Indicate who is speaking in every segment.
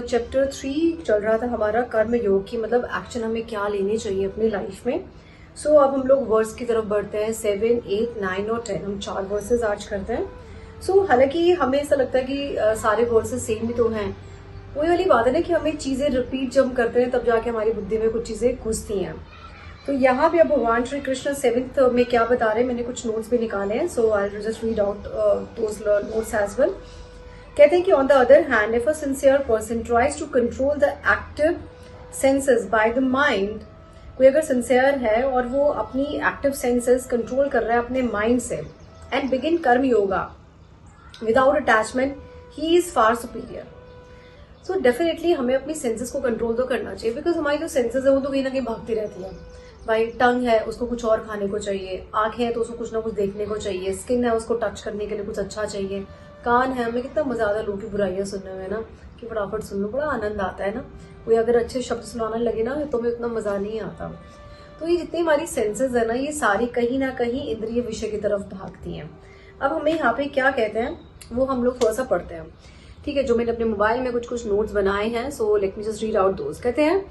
Speaker 1: Chapter 3 चल रहा था हमारा कर्म योग की, मतलब एक्शन हमें क्या लेने चाहिए अपनी लाइफ में। सो अब हम लोग वर्स की तरफ बढ़ते हैं। 7, 8, 9 और 10 हम 4 वर्सेस आज करते हैं। हालांकि हमें ऐसा लगता है कि सारे वर्सेस सेम ही तो हैं। वही वाली बात है ना कि हमें चीजें रिपीट जब हम करते हैं तब जाके हमारी बुद्धि में कुछ चीजें घुसती हैं। तो यहाँ भी अब भगवान श्री कृष्ण 7th में क्या बता रहे हैं, मैंने कुछ नोट्स भी निकाले हैं। So I just read out those notes as well. कहते हैं कि on the other hand, if a sincere person tries to control the active senses by the mind, कोई अगर सिंसियर है और वो अपनी एक्टिव सेंसेस कंट्रोल कर रहा है अपने माइंड से, एंड बिगिन कर्म yoga without attachment, he is far superior. So definitely हमें अपनी सेंसेस को कंट्रोल तो करना चाहिए, बिकॉज हमारी जो सेंसेस है वो तो कहीं ना कहीं भागती रहती है। भाई टंग है, उसको कुछ और खाने को चाहिए, आंखें हैं तो उसको कुछ ना कुछ देखने को चाहिए, स्किन है उसको टच करने के लिए कुछ अच्छा चाहिए, कान है, हमें कितना मजा आता है लोगों की बुराइयां सुनने में ना, कि फटाफट सुन लो, बड़ा आनंद आता है ना। कोई अगर अच्छे शब्द सुनाने लगे ना तो हमें उतना मजा नहीं आता। तो ये जितनी हमारी सेंसेस है ना, ये सारी कहीं ना कहीं इंद्रिय विषय की तरफ भागती हैं। अब हमें यहाँ पे क्या कहते हैं वो हम लोग थोड़ा सा पढ़ते हैं, ठीक है। जो मैंने अपने मोबाइल में कुछ नोट्स बनाए हैं, so let me just read out those. कहते हैं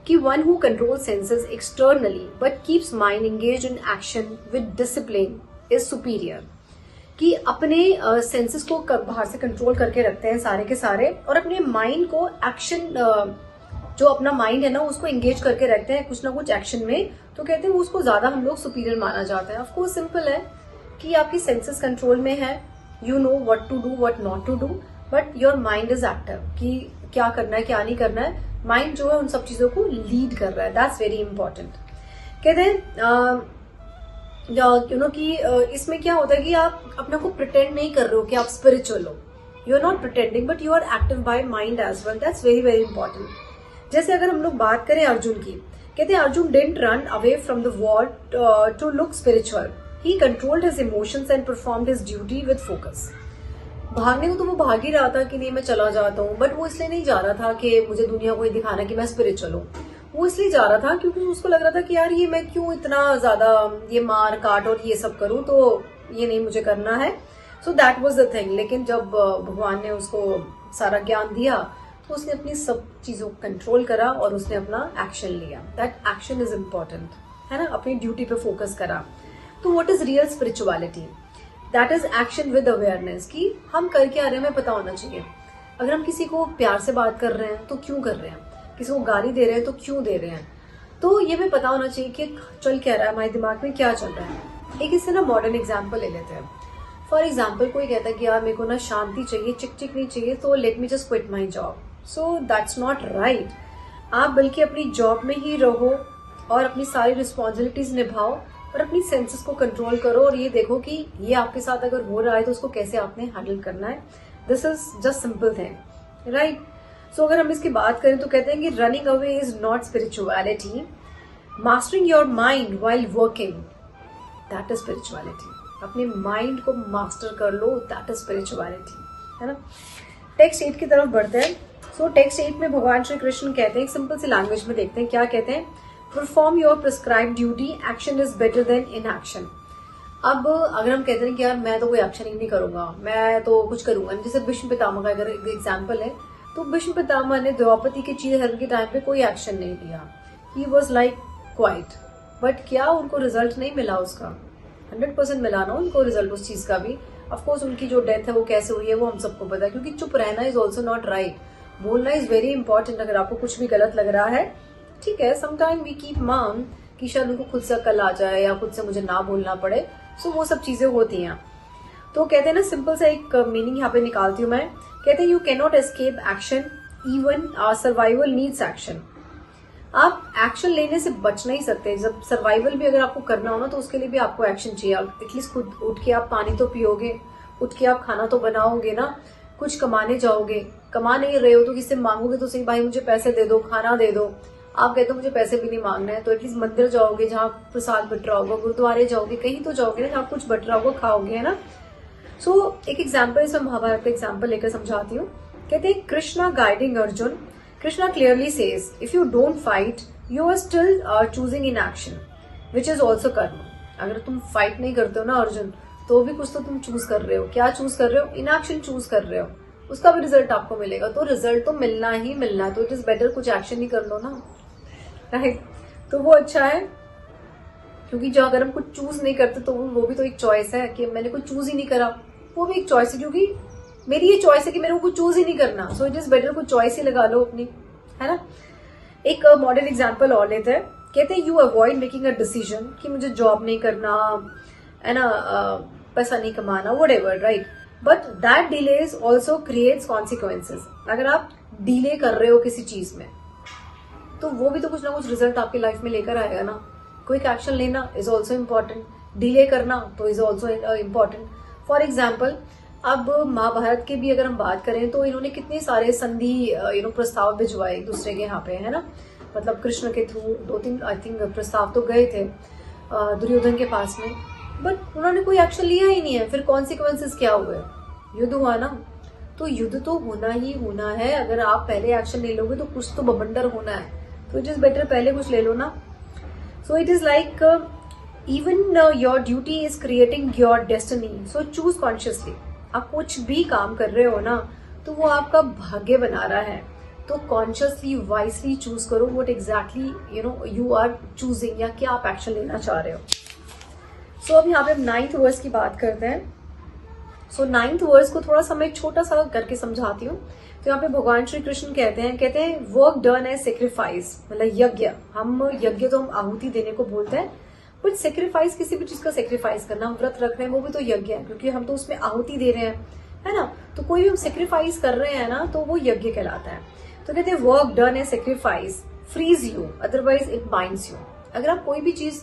Speaker 1: कि one who control senses externally but keeps mind engage in action with discipline is superior. कि अपने सेंसेस को बाहर से कंट्रोल करके रखते हैं सारे के सारे, और अपने माइंड को एक्शन, जो अपना माइंड है ना उसको एंगेज करके रखते हैं कुछ ना कुछ एक्शन में, तो कहते हैं उसको ज्यादा हम लोग सुपीरियर माना जाता है। ऑफकोर्स सिंपल है कि आपकी सेंसेस कंट्रोल में है, you know what to do what not to do, but your mind is active कि क्या करना है क्या नहीं करना है। माइंड जो है उन सब चीजों को लीड कर रहा है, दैट्स वेरी इंपॉर्टेंट। कहते हैं कि इसमें क्या होता है कि आप अपने को प्रिटेंड नहीं कर रहे हो कि आप स्पिरिचुअल हो, you are not pretending but you are active by mind as well, that's very very important. जैसे अगर हम लोग बात करें अर्जुन की, कहते हैं Arjun didn't run away from the war to look spiritual, he controlled his emotions and performed his duty with focus. भागने को तो वो भाग ही रहा था कि नहीं मैं चला जाता हूँ, बट वो इसलिए नहीं जा रहा था कि मुझे दुनिया को ये दिखाना कि मैं स्पिरिचुअल हूँ। वो इसलिए जा रहा था क्योंकि उसको लग रहा था कि यार ये मैं क्यों इतना ज्यादा ये मार काट और ये सब करूं, तो ये नहीं मुझे करना है। So that was the thing. लेकिन जब भगवान ने उसको सारा ज्ञान दिया तो उसने अपनी सब चीजों को कंट्रोल करा और उसने अपना एक्शन लिया। दैट एक्शन इज इम्पोर्टेंट, है ना, अपनी ड्यूटी पे फोकस करा। तो what is real spirituality? That is action with awareness, कि हम करके आ रहे हैं हमें पता होना चाहिए। अगर हम किसी को प्यार से बात कर रहे हैं तो क्यों कर रहे हैं, किसी को गाली दे रहे हैं तो क्यों दे रहे हैं, तो ये हमें पता होना चाहिए कि चल क्या रहा है, हमारे दिमाग में क्या चल रहा है। एक इससे ना मॉडर्न एग्जांपल ले लेते हैं। फॉर एग्जांपल कोई कहता है कि यार मेरे को ना शांति चाहिए, चिक चिक नहीं चाहिए, तो late me just quit my job. So that's not right. आप बल्कि अपनी जॉब में ही रहो और अपनी सारी रिस्पॉन्सिबिलिटीज निभाओ और अपनी सेंसेस को कंट्रोल करो, और ये देखो कि ये आपके साथ अगर हो रहा है तो उसको कैसे आपने हैंडल करना है। This is just simple thing, right. So अगर हम इसकी बात करें तो कहते हैं कि running away is not spirituality, mastering your mind while working, that is spirituality. अपने माइंड को मास्टर कर लो, दैट इज स्पिरिचुअलिटी, है ना। टेक्स्ट 8 की तरफ बढ़ते हैं। सो टेक्स्ट 8 में भगवान श्री कृष्ण कहते हैं, एक सिंपल सी लैंग्वेज में देखते हैं क्या कहते हैं। Perform your prescribe duty, action is better than inaction. अब अगर हम कहते हैं कि यार मैं तो कोई एक्शन ही नहीं करूंगा, मैं तो कुछ करूंगा, जैसे भीष्म पितामह का अगर एग्जाम्पल है, तो भीष्म पितामह ने द्रौपदी के चीरहरण के टाइम पे कोई एक्शन नहीं लिया, he was like quite, but क्या उनको रिजल्ट नहीं मिला उसका? 100% मिला ना उनको रिजल्ट उस चीज का भी। ऑफकोर्स उनकी जो डेथ है वो कैसे हुई है वो हम सबको पता है, क्योंकि चुप रहना इज ऑल्सो नॉट राइट, बोलना इज वेरी इंपॉर्टेंट। अगर आपको कुछ भी गलत लग रहा है, ठीक है, समटाइम वी कीप मम कि शायद उनको खुद से अकल आ जाए या खुद से मुझे ना बोलना पड़े, सो वो सब चीजें होती हैं। तो कहते हैं ना, सिंपल सा एक मीनिंग यहाँ पे निकालती हूँ मैं। कहते हैं you can not escape action, even survival needs action. आप एक्शन लेने से बच नहीं सकते। जब सर्वाइवल भी अगर आपको करना हो ना तो उसके लिए भी आपको एक्शन चाहिए। एटलीस्ट खुद उठ के आप पानी तो पियोगे, उठ के आप खाना तो बनाओगे ना, कुछ कमाने जाओगे, कमा नहीं रहे हो तो किससे मांगोगे तो सही, भाई मुझे पैसे दे दो, खाना दे दो। आप कहते हो मुझे पैसे भी नहीं मांगना है, तो एटलीस्ट मंदिर जाओगे जहाँ प्रसाद बट रहा होगा, गुरुद्वारे जाओगे, कहीं तो जाओगे ना जहाँ कुछ बट रहा होगा, खाओगे, है ना। सो एक एग्जाम्पल, इसमें महाभारत का एग्जाम्पल लेकर समझाती हूँ। कहते हैं Krishna guiding Arjun, Krishna clearly says if you don't fight you are still choosing inaction which is also karma. अगर तुम फाइट नहीं करते हो ना अर्जुन, तो भी कुछ तो तुम चूज कर रहे हो। क्या चूज कर रहे हो? इन एक्शन चूज कर रहे हो। उसका भी रिजल्ट आपको मिलेगा। तो रिजल्ट तो मिलना ही मिलना, तो इट इज बेटर कुछ एक्शन ही कर लो ना, राइट। तो वो अच्छा है, क्योंकि जो अगर हम कुछ चूज नहीं करते तो वो भी तो एक चॉइस है कि मैंने कुछ चूज ही नहीं करा, वो भी एक चॉइस है, क्योंकि मेरी ये चॉइस है कि मेरे को कुछ चूज ही नहीं करना। सो इट इज बेटर कुछ चॉइस ही लगा लो अपनी, है ना। एक मॉडर्न एग्जाम्पल और लेते हैं। कहते हैं you avoid making a decision कि मुझे जॉब नहीं करना है ना, पैसा नहीं कमाना, whatever, right, but that delays also creates consequences. अगर आप डिले कर रहे हो किसी चीज में तो वो भी तो कुछ ना कुछ रिजल्ट आपकी लाइफ में लेकर आएगा ना। क्विक एक्शन लेना इज ऑल्सो इम्पॉर्टेंट, डिले करना तो is also important. For example, अब महाभारत की भी अगर हम बात करें तो इन्होंने कितने सारे संधि प्रस्ताव भिजवाए एक दूसरे के यहाँ पे, है ना। मतलब कृष्ण के थ्रू 2-3 आई थिंक प्रस्ताव तो गए थे दुर्योधन के पास में, बट उन्होंने कोई एक्शन लिया ही नहीं है। फिर कॉन्सिक्वेंसेस क्या हुए? युद्ध हुआ ना। तो युद्ध तो होना ही होना है, अगर आप पहले एक्शन ले लोगे तो कुछ तो बवंडर होना है, तो इट इज बेटर पहले कुछ ले लो ना। So it is like even your duty is creating your destiny, so choose consciously. आप कुछ भी काम कर रहे हो ना तो वो आपका भाग्य बना रहा है, तो कॉन्शियसली वाइसली चूज करो what exactly you are choosing, या क्या आप एक्शन लेना चाह रहे हो। सो अब यहाँ पे 9th वर्स की बात करते हैं। सो 9th वर्स को थोड़ा सा मैं छोटा सा करके समझाती हूँ। तो यहाँ पे भगवान श्री कृष्ण कहते हैं वर्क डन एज सेक्रीफाइस, मतलब यज्ञ। हम यज्ञ तो हम आहुति देने को बोलते हैं, बट सेक्रीफाइस किसी भी चीज का सेक्रीफाइस करना, व्रत रख रहे हैं, वो भी तो यज्ञ है, क्योंकि हम तो उसमें आहुति दे रहे हैं, है ना। तो कोई भी हम सेक्रीफाइस कर रहे हैं ना तो वो यज्ञ कहलाता है। तो कहते हैं work done as sacrifice frees you, otherwise it binds you. अगर आप कोई भी चीज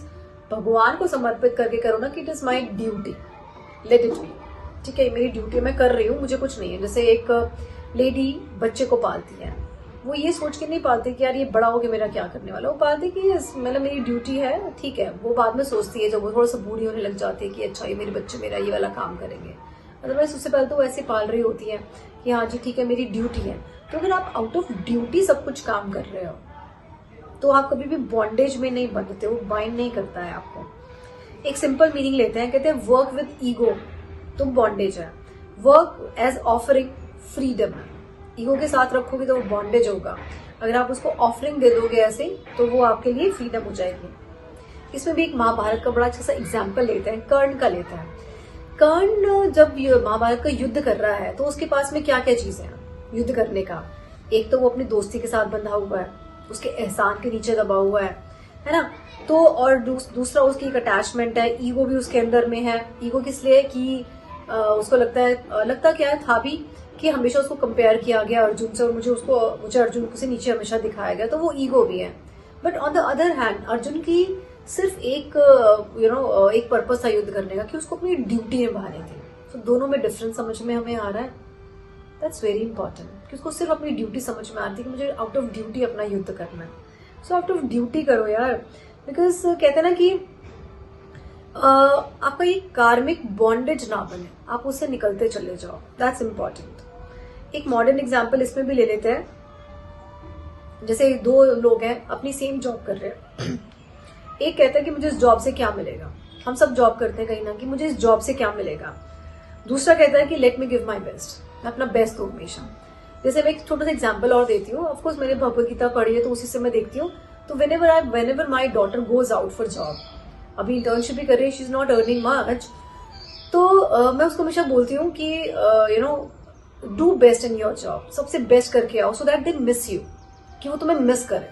Speaker 1: भगवान को समर्पित करके करो ना कि it is my duty, let it be, ठीक है, मेरी ड्यूटी मैं कर रही हूँ, मुझे कुछ नहीं है। जैसे एक लेडी बच्चे को पालती है, वो ये सोच के नहीं पालती कि यार ये बड़ा हो के मेरा क्या करने वाला, वो पालती कि मतलब मेरी ड्यूटी है, ठीक है। वो बाद में सोचती है जब वो थोड़ा सा बूढ़ी होने लग जाती है कि अच्छा ये मेरे बच्चे मेरा ये वाला काम करेंगे, अदरवाइज उससे पहले तो वो ऐसे पाल रही होती है कि हाँ जी ठीक है मेरी ड्यूटी है। तो अगर आप आउट ऑफ ड्यूटी सब कुछ काम कर रहे हो तो आप कभी भी बॉन्डेज में नहीं बंधते, वो बाइंड नहीं करता है आपको। एक सिंपल मीनिंग लेते हैं, कहते हैं वर्क विद ईगो तो बॉन्डेज है, वर्क एज ऑफरिंग फ्रीडम है। ईगो के साथ रखोगे तो वो बॉन्डेज होगा, अगर आप उसको ऑफरिंग दे दोगे ऐसे तो वो आपके लिए फ्रीडम हो जाएगी। इसमें भी एक महाभारत का बड़ा अच्छा सा एग्जाम्पल लेते हैं, कर्ण का लेते हैं। कर्ण जब महाभारत का युद्ध कर रहा है तो उसके पास में क्या क्या चीजें हैं युद्ध करने का। एक तो वो अपनी दोस्ती के साथ बंधा हुआ है, उसके एहसान के नीचे दबा हुआ है ना। तो और दूसरा उसकी एक अटैचमेंट है, ईगो भी उसके अंदर में है। ईगो किस लिए कि उसको लगता क्या है था भी कि हमेशा उसको कंपेयर किया गया अर्जुन से, और मुझे अर्जुन से नीचे हमेशा दिखाया गया, तो वो ईगो भी है। But on the other hand Arjun की सिर्फ एक एक पर्पस था युद्ध करने का कि उसको अपनी ड्यूटी निभानी थी। तो दोनों में डिफरेंस समझ में हमें आ रहा है, दैट्स वेरी इंपॉर्टेंट, कि उसको सिर्फ अपनी ड्यूटी समझ में आती है कि मुझे आउट ऑफ ड्यूटी अपना युद्ध करना है। सो आउट ऑफ ड्यूटी करो यार, बिकॉज कहते हैं ना कि आपका ये कार्मिक बॉन्डेज ना बने, आप उससे निकलते चले जाओ, दैट्स इंपॉर्टेंट। एक मॉडर्न एग्जाम्पल इसमें भी ले लेते हैं। जैसे दो लोग हैं अपनी सेम जॉब कर रहे हैं, एक कहता है कि मुझे इस जॉब से क्या मिलेगा, हम सब जॉब करते हैं कहीं ना कि मुझे इस जॉब से क्या मिलेगा। दूसरा कहता है कि let me give my best, मैं अपना बेस्ट दूं हमेशा। जैसे मैं एक छोटा सा एग्जाम्पल और देती हूँ, ऑफकोर्स मैंने भगवद गीता पढ़ी है तो उसी से मैं देखती हूँ। तो whenever my daughter goes out for job, अभी इंटर्नशिप भी कर रही है, she is not earning much, तो मैं उसको हमेशा बोलती हूँ कि do best in your job, सबसे बेस्ट करके आओ, so that they miss you, कि वो तुम्हें मिस करे।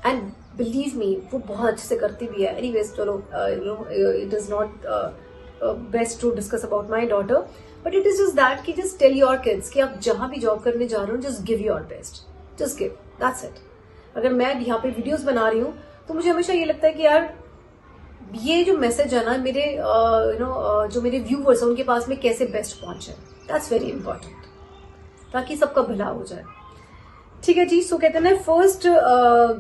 Speaker 1: एंड बिलीव मी वो बहुत अच्छे से करती भी है। एनीवेज चलो, it is not best to discuss about my daughter, but it is just that कि जस्ट टेल योर किड्स कि आप जहां भी जॉब करने जा रहे हो just give your best, just give, that's it. अगर मैं यहाँ पे वीडियोस बना रही हूँ तो मुझे हमेशा ये लगता है कि यार ये जो मैसेज है ना मेरे जो मेरे व्यूवर्स हैं उनके पास में कैसे बेस्ट पहुंचे, दैट्स वेरी इंपॉर्टेंट, ताकि सबका भला हो जाए। ठीक है जी। सो कहते हैं ना, first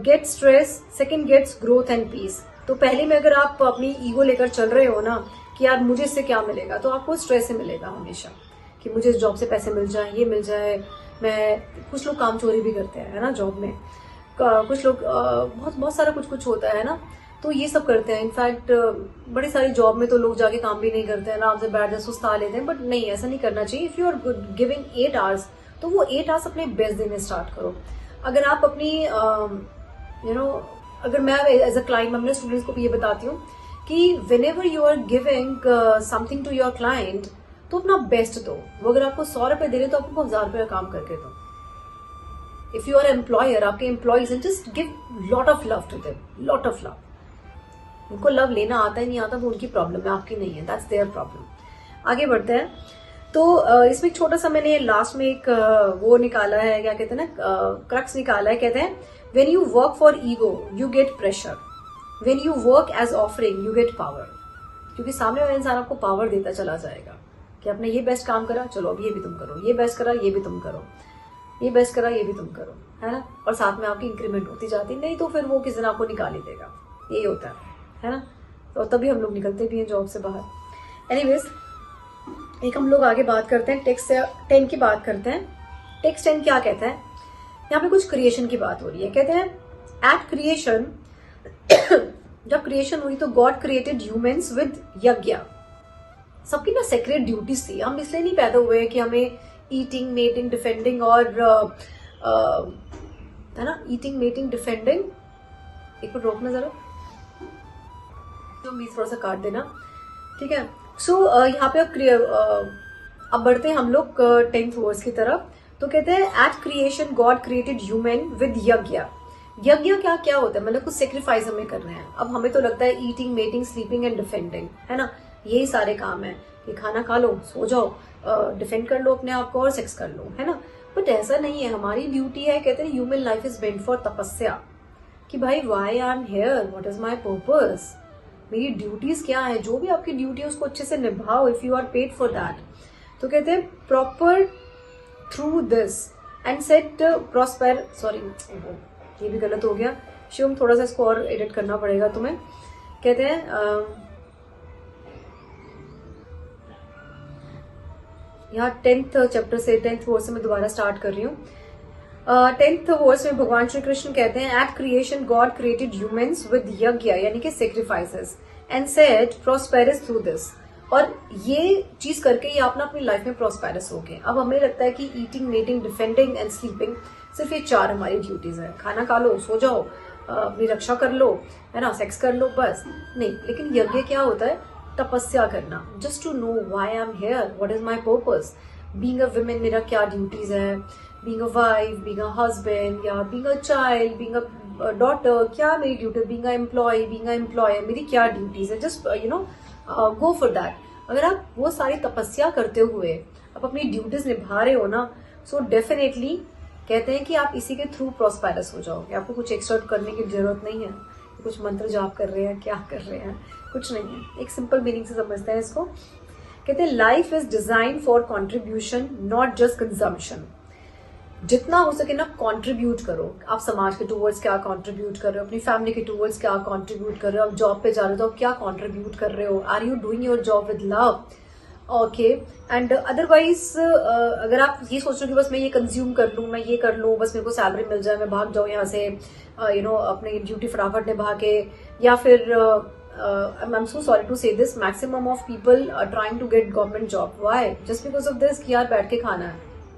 Speaker 1: get stress, second gets growth and peace. तो पहले में अगर आप अपनी ईगो लेकर चल रहे हो ना कि यार मुझे इससे क्या मिलेगा, तो आपको स्ट्रेस ही मिलेगा हमेशा कि मुझे इस जॉब से पैसे मिल जाए, ये मिल जाए। कुछ लोग काम चोरी भी करते हैं, है ना, जॉब में। कुछ लोग बहुत सारा कुछ होता है ना, तो ये सब करते हैं। इनफैक्ट बड़ी सारी जॉब में तो लोग जाके काम भी नहीं करते हैं, आराम से बैठ जाए सुस्ता लेते हैं, बट नहीं, ऐसा नहीं करना चाहिए। If you are giving 8 hours तो वो 8 आवर्स अपने बेस्ट देने स्टार्ट करो। अगर आप अपनी अगर मैं एज अ क्लाइंट मैं अपने स्टूडेंट्स को भी ये बताती हूँ कि whenever you are giving something to your client तो अपना बेस्ट दो। वो अगर आपको 100 रुपए दे रहे तो आपको 1000 रुपए का काम करके दो। इफ यू आर एम्प्लॉयर, आपके employees and just give lot of love to them, lot of love. उनको लव लेना आता है नहीं आता वो उनकी प्रॉब्लम है, आपकी नहीं है, दैट्स देयर प्रॉब्लम। आगे बढ़ते हैं। तो इसमें एक छोटा सा मैंने लास्ट में एक वो निकाला है, क्या कहते हैं ना, क्रक्स निकाला है। कहते हैं when you work for ego you get pressure, when you work as offering you get power. क्योंकि सामने वाला इंसान आपको पावर देता चला जाएगा कि आपने ये बेस्ट काम करा, चलो अब ये भी तुम करो, ये बेस्ट करा ये भी तुम करो, ये बेस्ट करा ये भी तुम करो, है ना। और साथ में आपकी इंक्रीमेंट होती जाती, नहीं तो फिर वो किस दिन आपको निकाल ही देगा। यही होता है ना। तो तभी हम लोग निकलते भी हैं जॉब से बाहर। एनीवेज, एक हम लोग आगे बात करते हैं, टेक्स्ट 10 की बात करते हैं। टेक्स्ट 10 क्या कहता है, यहाँ पे कुछ क्रिएशन की बात हो रही है। कहते हैं एट क्रिएशन जब क्रिएशन हुई तो गॉड क्रिएटेड ह्यूमंस विद यज्ञ। सबकी ना सेक्रेट ड्यूटीज थी। हम इसलिए नहीं पैदा हुए कि हमें ईटिंग, मेटिंग, डिफेंडिंग और है ना, ईटिंग, मेटिंग, डिफेंडिंग। एक मिनट रोकना जरा, तो मीज थोड़ा सा काट देना, ठीक है। सो यहाँ पे अब बढ़ते हैं हम लोग 10th वर्स की तरफ। तो कहते हैं at creation God created human with yajna. यज्ञ क्या क्या होता है, मतलब कुछ सेक्रीफाइस हमें करना है। अब हमें तो लगता है eating, mating, sleeping and defending, है ना, यही सारे काम है कि खाना खा लो, सो जाओ, डिफेंड कर लो अपने आप को और सेक्स कर लो, है ना। बट ऐसा नहीं है, हमारी ड्यूटी है। कहते हैं human life is meant for tapasya, कि भाई why I am here, what is my purpose, मेरी ड्यूटीज क्या है। जो भी आपकी ड्यूटी है उसको अच्छे से निभाओ if you are paid for that. तो कहते हैं proper through this and set prosper, sorry ये भी गलत हो गया शिवम, थोड़ा सा इसको और एडिट करना पड़ेगा तुम्हें। कहते हैं यहाँ 10th चैप्टर से 10th वर्स से मैं दोबारा स्टार्ट कर रही हूँ। 10th वर्स में भगवान श्री कृष्ण कहते हैं at creation God created humans with yajna, यानी कि sacrifices, and said prosperous through this. और ये चीज करके ये आप ना अपनी लाइफ में प्रॉस्पेरस हो गए। अब हमें लगता है कि eating, mating, defending and sleeping सिर्फ ये 4 हमारी ड्यूटीज है। खाना खा लो, सो जाओ, अपनी रक्षा कर लो, है ना, सेक्स कर लो, बस नहीं। लेकिन यज्ञ क्या होता है, तपस्या करना, just to know why I am here, what is my purpose, being a women मेरा क्या ड्यूटीज है, being a wife, being a husband, या being a child, being a daughter, क्या मेरी duty, being a employee, being a employer, मेरी क्या duties है। Just go for that. अगर आप वो सारी तपस्या करते हुए आप अपनी ड्यूटीज निभा रहे हो ना, सो डेफिनेटली कहते हैं कि आप इसी के थ्रू प्रॉस्पेरस हो जाओगे। आपको कुछ एक्स्ट्रा करने की जरूरत नहीं है, कुछ मंत्र जाप कर रहे हैं, क्या कर रहे हैं, कुछ नहीं है। एक सिंपल मीनिंग से समझते हैं इसको। कहते हैं life is design for contribution not just consumption. जितना हो सके ना कंट्रीब्यूट करो। आप समाज के टूवर्ड्स क्या कंट्रीब्यूट कर रहे हो, अपनी फैमिली के टूवर्ड्स क्या कंट्रीब्यूट कर रहे हो, आप जॉब पे जा रहे हो तो आप क्या कंट्रीब्यूट कर रहे हो, are you doing your job with love, okay. And otherwise अगर आप ये सोच रहे हो कि बस मैं ये कंज्यूम कर लूँ, मैं ये कर लूँ, बस मेरे को सैलरी मिल जाए, मैं भाग जाऊँ यहाँ से, अपनी ड्यूटी फटाफट निभा के, या फिर I'm so sorry to say this, maximum of people are trying to get government job. Why? Just because of this कि यार बैठ के खाना है।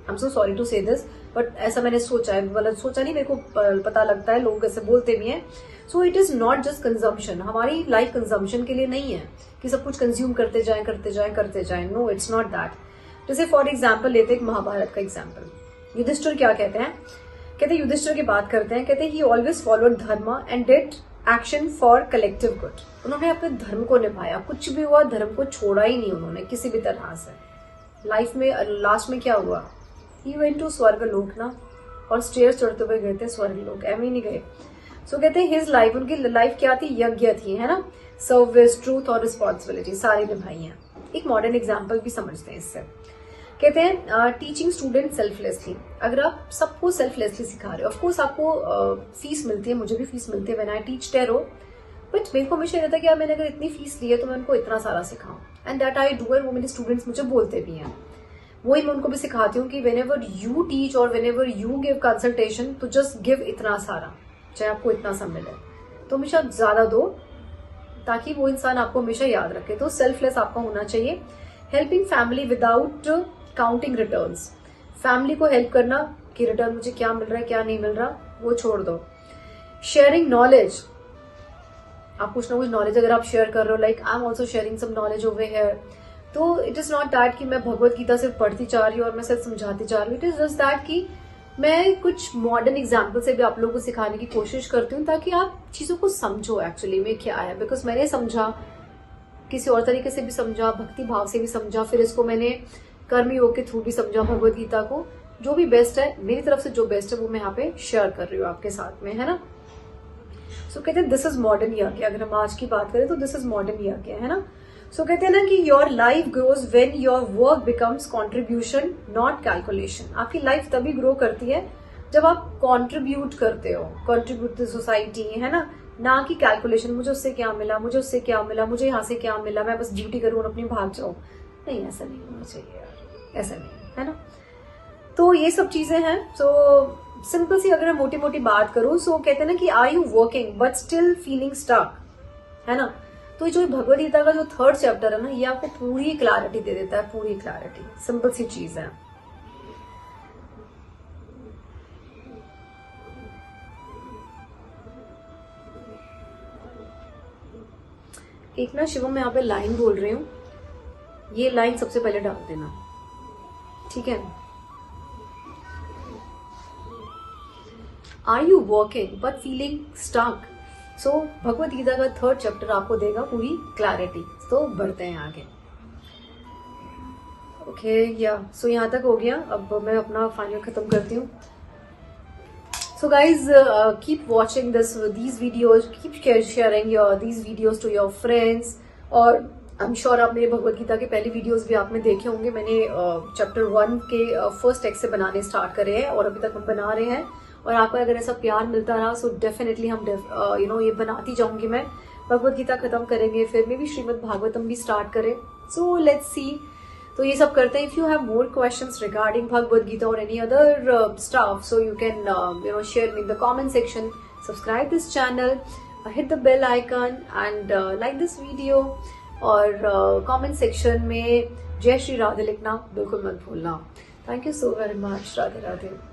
Speaker 1: I'm so sorry to say this, but ऐसा मैंने सोचा है, मतलब सोचा नहीं, मेरे को पता लगता है, लोग ऐसे बोलते भी हैं। So it is not just consumption. हमारी लाइफ कंजम्पशन के लिए नहीं है कि सब कुछ कंज्यूम करते जाएं करते जाएं करते जाएं। No, it's not that. जैसे फॉर एग्जाम्पल लेते हैं महाभारत का एग्जाम्पल। युधिष्ठिर क्या कहते हैं, कहते हैं युधिष्ठिर की बात करते हैं, कहते हैं ही ऑलवेज फॉलोड धर्म and did action for collective good. उन्होंने अपने धर्म को निभाया, कुछ भी हुआ धर्म को छोड़ा ही नहीं उन्होंने किसी भी तरह से। लाइफ में लास्ट में क्या हुआ, ही वेंट टू स्वर्ग लोक ना, और स्टेयर्स चढ़ते हुए गए थे स्वर्ग लोक, एम ही नहीं गए। सो कहते हैं हिज लाइफ, उनकी लाइफ क्या थी, यज्ञ थी, है ना, सर्विस, ट्रूथ और रिस्पॉन्सिबिलिटी सारी निभाई है। एक मॉडर्न एग्जाम्पल भी समझते हैं इससे। कहते हैं टीचिंग स्टूडेंट सेल्फलेसली। अगर आप सबको सेल्फलेसली सिखा रहे हो, ऑफकोर्स आपको फीस मिलती है, मुझे भी फीस मिलती है when I teach tarot, but मेरे को हमेशा रहता है कि यार मैंने अगर इतनी फीस ली है तो मैं उनको इतना सारा सिखाऊं, एंड दैट आई डू। वो मेरे स्टूडेंट्स मुझे बोलते भी हैं, वही मैं उनको भी सिखाती हूँ कि वेन एवर यू टीच और when ever you give consultation तो जस्ट गिव इतना सारा, चाहे आपको इतना सा मिले, तो हमेशा ज्यादा दो, ताकि वो इंसान आपको हमेशा याद रखे। तो सेल्फलेस आपका होना चाहिए। Helping family without counting returns, family को हेल्प करना कि रिटर्न मुझे क्या मिल रहा है क्या नहीं मिल रहा वो छोड़ दो। शेयरिंग नॉलेज, आप कुछ ना कुछ नॉलेज अगर आप शेयर कर रहे हो, like I am also sharing some knowledge over here, तो इट इज नॉट दैट कि मैं भगवत गीता सिर्फ पढ़ती जा रही हूँ और मैं सिर्फ समझाती जा रही हूँ। इट इज जस्ट दैट कि मैं कुछ मॉडर्न एग्जाम्पल से भी आप लोगों को सिखाने की कोशिश करती हूँ ताकि आप चीजों को समझो एक्चुअली में क्या है। बिकॉज मैंने समझा, किसी और तरीके से भी समझा, भक्ति भाव से भी समझा, फिर इसको मैंने कर्म योग के थ्रू भी समझा भगवत गीता को। जो भी बेस्ट है मेरी तरफ से, जो बेस्ट है वो मैं यहाँ पे शेयर कर रही हूँ आपके साथ में, है ना। सो कहते हैं दिस इज मॉडर्न यज्ञ, अगर हम आज की बात करें तो दिस इज मॉडर्न यज्ञ, है ना। सो कहते हैं ना कि your life grows when your work becomes contribution not calculation. आपकी लाइफ तभी ग्रो करती है जब आप कॉन्ट्रीब्यूट करते हो, कॉन्ट्रीब्यूट टू सोसाइटी, है ना कि कैलकुलेशन, मुझे उससे क्या मिला, मुझे उससे क्या मिला, मुझे यहाँ से क्या मिला, मैं बस ड्यूटी करूँ और अपनी भाग जाऊँ। नहीं, ऐसा नहीं होना चाहिए यार, ऐसा नहीं, है ना। तो ये सब चीजें हैं। सो सिंपल सी अगर मैं मोटी मोटी बात करूं, सो कहते हैं ना कि are you working but still feeling stuck, है ना। तो ये जो भगवद गीता का जो 3rd चैप्टर है ना, ये आपको पूरी क्लैरिटी दे देता है, पूरी क्लैरिटी। सिंपल सी चीज है। एक ना शिवम, मैं यहाँ पे लाइन बोल रही हूँ, ये लाइन सबसे पहले डाल देना, ठीक है। Are you working but feeling stuck. So Bhagavad Gita का 3rd चैप्टर आपको देगा पूरी क्लैरिटी। तो बढ़ते हैं आगे। ओके या सो यहाँ तक हो गया, अब मैं अपना फाइनल खत्म करती हूँ। So guys keep watching these videos, keep sharing these videos to your friends। और आई एम श्योर आप मेरे भगवद गीता के पहले वीडियोस भी आपने देखे होंगे। मैंने चैप्टर 1 के फर्स्ट टेक्स्ट से बनाने स्टार्ट करे हैं और अभी तक हम बना रहे हैं। और आपको अगर ऐसा प्यार मिलता रहा सो डेफिनेटली हम ये बनाती जाऊंगी मैं। भगवद गीता खत्म करेंगे, फिर में भी श्रीमद् भागवतम भी स्टार्ट करें। So let's see. तो ये सब करते हैं। If you have more questions regarding Bhagavad Gita और any other stuff, so you can share me in the comment section. Subscribe this channel, hit the bell icon and like this video. और comment section में जय श्री राधे लिखना बिल्कुल मत भूलना। Thank you so very much. Radhe Radhe.